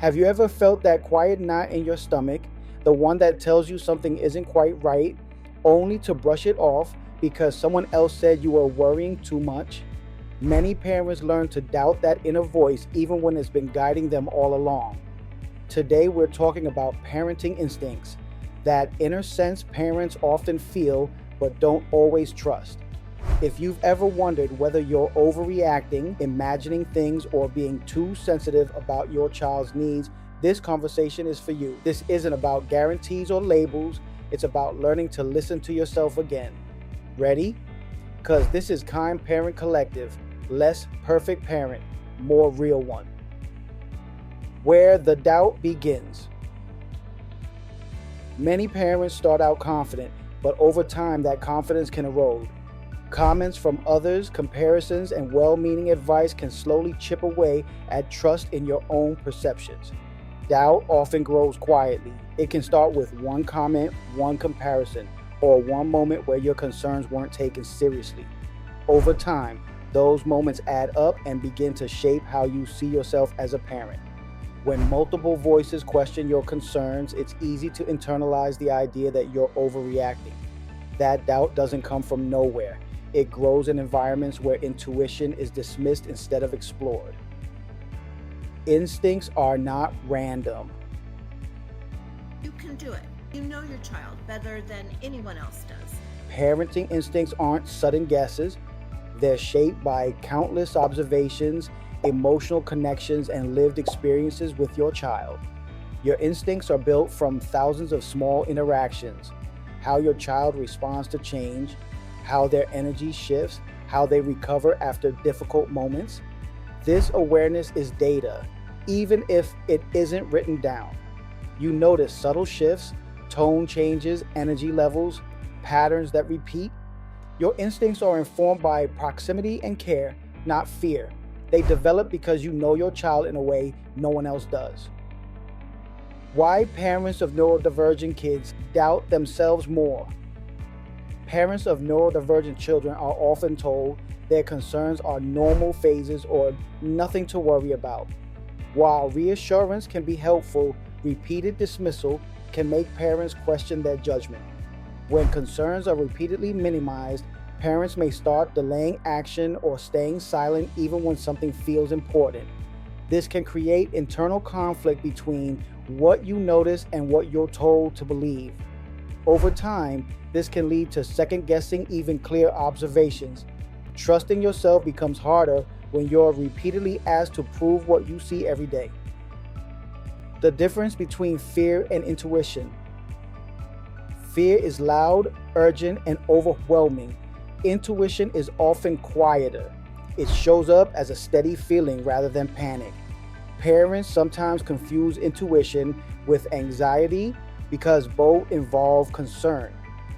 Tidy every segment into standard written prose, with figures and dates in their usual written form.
Have you ever felt that quiet knot in your stomach, the one that tells you something isn't quite right, only to brush it off because someone else said you were worrying too much? Many parents learn to doubt that inner voice even when it's been guiding them all along. Today we're talking about parenting instincts, that inner sense parents often feel but don't always trust. If you've ever wondered whether you're overreacting, imagining things, or being too sensitive about your child's needs, this conversation is for you. This isn't about guarantees or labels, it's about learning to listen to yourself again. Ready? Because this is Kind Parent Collective, less perfect parent, more real one. Where the doubt begins. Many parents start out confident, but over time that confidence can erode. Comments from others, comparisons, and well-meaning advice can slowly chip away at trust in your own perceptions. Doubt often grows quietly. It can start with one comment, one comparison, or one moment where your concerns weren't taken seriously. Over time, those moments add up and begin to shape how you see yourself as a parent. When multiple voices question your concerns, it's easy to internalize the idea that you're overreacting. That doubt doesn't come from nowhere. It grows in environments where intuition is dismissed instead of explored. Instincts are not random. You can do it. You know your child better than anyone else does. Parenting instincts aren't sudden guesses. They're shaped by countless observations, emotional connections, and lived experiences with your child. Your instincts are built from thousands of small interactions. How your child responds to change, how their energy shifts, how they recover after difficult moments. This awareness is data, even if it isn't written down. You notice subtle shifts, tone changes, energy levels, patterns that repeat. Your instincts are informed by proximity and care, not fear. They develop because you know your child in a way no one else does. Why parents of neurodivergent kids doubt themselves more. Parents of neurodivergent children are often told their concerns are normal phases or nothing to worry about. While reassurance can be helpful, repeated dismissal can make parents question their judgment. When concerns are repeatedly minimized, parents may start delaying action or staying silent even when something feels important. This can create internal conflict between what you notice and what you're told to believe. Over time, this can lead to second-guessing even clear observations. Trusting yourself becomes harder when you're repeatedly asked to prove what you see every day. The difference between fear and intuition. Fear is loud, urgent, and overwhelming. Intuition is often quieter. It shows up as a steady feeling rather than panic. Parents sometimes confuse intuition with anxiety because both involve concern,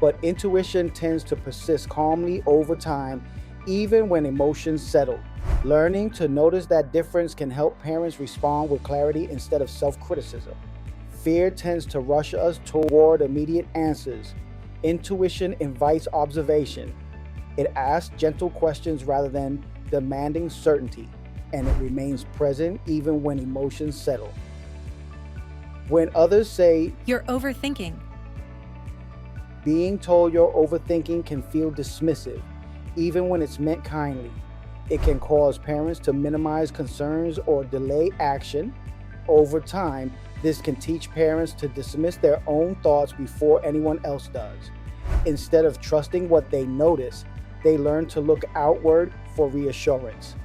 but intuition tends to persist calmly over time, even when emotions settle. Learning to notice that difference can help parents respond with clarity instead of self-criticism. Fear tends to rush us toward immediate answers. Intuition invites observation. It asks gentle questions rather than demanding certainty, and it remains present even when emotions settle. When others say, "You're overthinking," being told you're overthinking can feel dismissive, even when it's meant kindly. It can cause parents to minimize concerns or delay action. Over time, this can teach parents to dismiss their own thoughts before anyone else does. Instead of trusting what they notice, they learn to look outward for reassurance.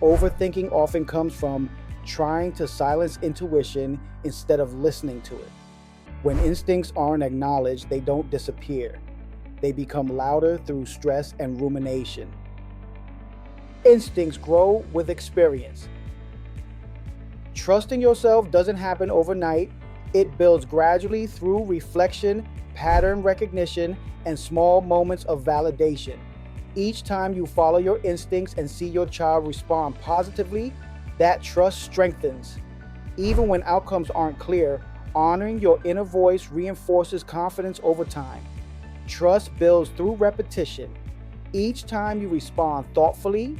Overthinking often comes from trying to silence intuition instead of listening to it. When instincts aren't acknowledged, they don't disappear. They become louder through stress and rumination. Instincts grow with experience. Trusting yourself doesn't happen overnight. It builds gradually through reflection, pattern recognition, and small moments of validation. Each time you follow your instincts and see your child respond positively, that trust strengthens. Even when outcomes aren't clear, honoring your inner voice reinforces confidence over time. Trust builds through repetition. Each time you respond thoughtfully,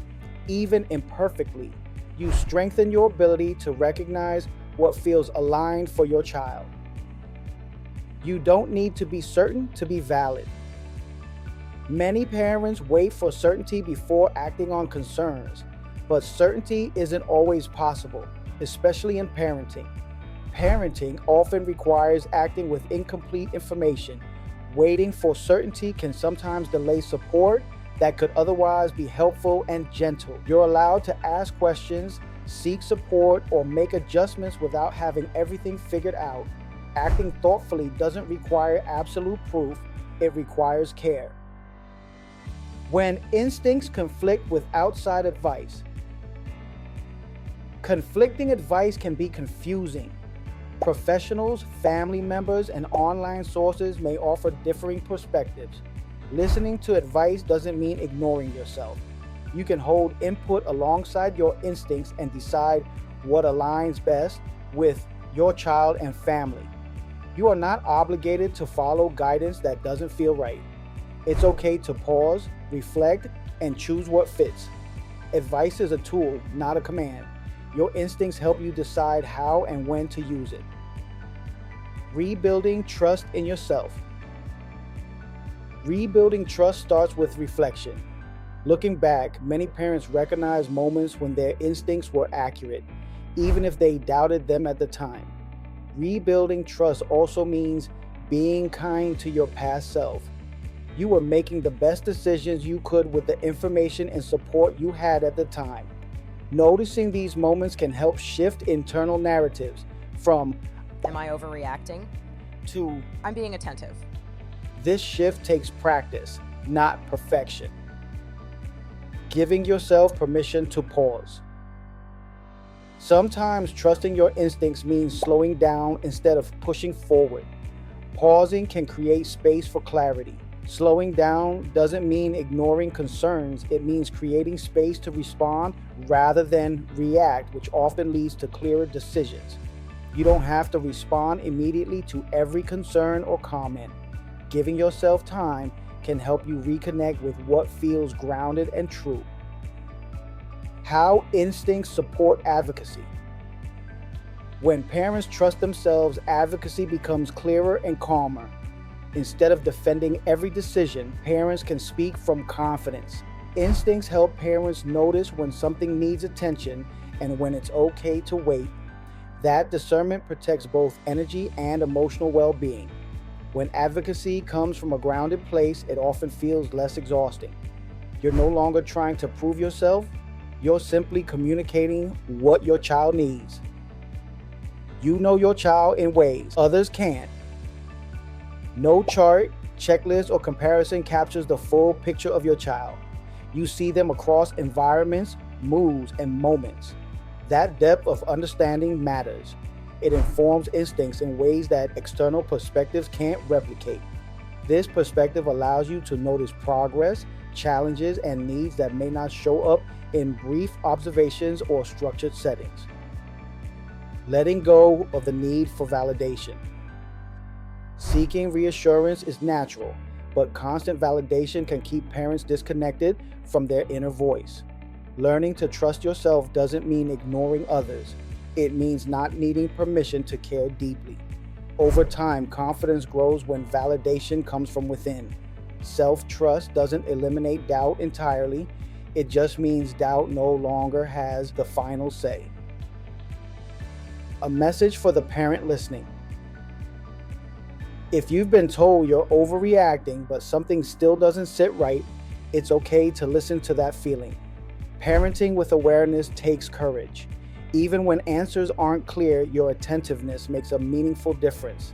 even imperfectly, you strengthen your ability to recognize what feels aligned for your child. You don't need to be certain to be valid. Many parents wait for certainty before acting on concerns, but certainty isn't always possible, especially in parenting. Parenting often requires acting with incomplete information. Waiting for certainty can sometimes delay support that could otherwise be helpful and gentle. You're allowed to ask questions, seek support, or make adjustments without having everything figured out. Acting thoughtfully doesn't require absolute proof, it requires care. When instincts conflict with outside advice. Conflicting advice can be confusing. Professionals, family members, and online sources may offer differing perspectives. Listening to advice doesn't mean ignoring yourself. You can hold input alongside your instincts and decide what aligns best with your child and family. You are not obligated to follow guidance that doesn't feel right. It's okay to pause, reflect, and choose what fits. Advice is a tool, not a command. Your instincts help you decide how and when to use it. Rebuilding trust in yourself. Rebuilding trust starts with reflection. Looking back, many parents recognize moments when their instincts were accurate, even if they doubted them at the time. Rebuilding trust also means being kind to your past self. You were making the best decisions you could with the information and support you had at the time. Noticing these moments can help shift internal narratives from "Am I overreacting?" to "I'm being attentive." This shift takes practice, not perfection. Giving yourself permission to pause. Sometimes trusting your instincts means slowing down instead of pushing forward. Pausing can create space for clarity. Slowing down doesn't mean ignoring concerns, it means creating space to respond rather than react, which often leads to clearer decisions. You don't have to respond immediately to every concern or comment. Giving yourself time can help you reconnect with what feels grounded and true. How instincts support advocacy. When parents trust themselves, advocacy becomes clearer and calmer. Instead of defending every decision, parents can speak from confidence. Instincts help parents notice when something needs attention and when it's okay to wait. That discernment protects both energy and emotional well-being. When advocacy comes from a grounded place, it often feels less exhausting. You're no longer trying to prove yourself, you're simply communicating what your child needs. You know your child in ways others can't. No chart, checklist, or comparison captures the full picture of your child. You see them across environments, moods, and moments. That depth of understanding matters. It informs instincts in ways that external perspectives can't replicate. This perspective allows you to notice progress, challenges, and needs that may not show up in brief observations or structured settings. Letting go of the need for validation. Seeking reassurance is natural, but constant validation can keep parents disconnected from their inner voice. Learning to trust yourself doesn't mean ignoring others. It means not needing permission to care deeply. Over time, confidence grows when validation comes from within. Self-trust doesn't eliminate doubt entirely. It just means doubt no longer has the final say. A message for the parent listening. If you've been told you're overreacting, but something still doesn't sit right, it's okay to listen to that feeling. Parenting with awareness takes courage. Even when answers aren't clear, your attentiveness makes a meaningful difference.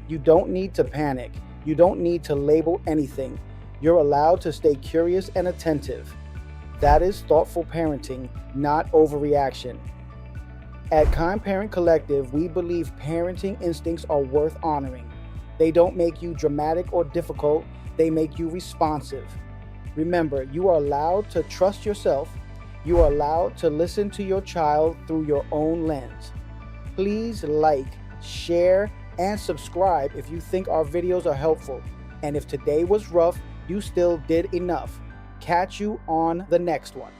You don't need to panic. You don't need to label anything. You're allowed to stay curious and attentive. That is thoughtful parenting, not overreaction. At Kind Parent Collective, we believe parenting instincts are worth honoring. They don't make you dramatic or difficult, they make you responsive. Remember, you are allowed to trust yourself. You are allowed to listen to your child through your own lens. Please like, share, and subscribe if you think our videos are helpful. And if today was rough, you still did enough. Catch you on the next one.